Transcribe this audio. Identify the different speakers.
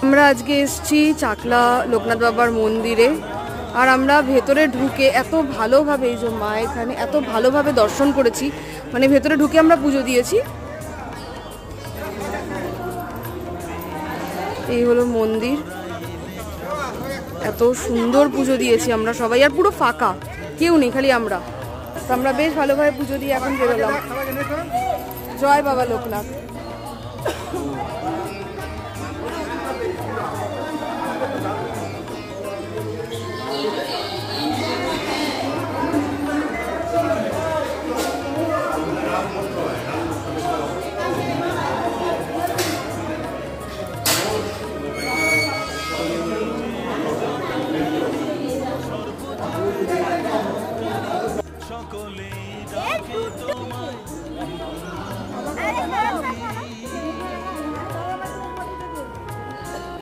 Speaker 1: আমরা আজকে এসেছি চাকলা লোকনাথ বাবার মন্দিরে। আর আমরা ভেতরে ঢুকে এত ভালোভাবে, এই যে মা এখানে, এত ভালোভাবে দর্শন করেছি। মানে ভেতরে ঢুকে আমরা পুজো দিয়েছি। এই হলো মন্দির, এত সুন্দর পুজো দিয়েছি আমরা সবাই। আর পুরো ফাঁকা, কেউ নেই, খালি আমরা। তো আমরা বেশ ভালোভাবে পুজো দিয়ে এখন বেরোলাম। জয় বাবা লোকনাথ।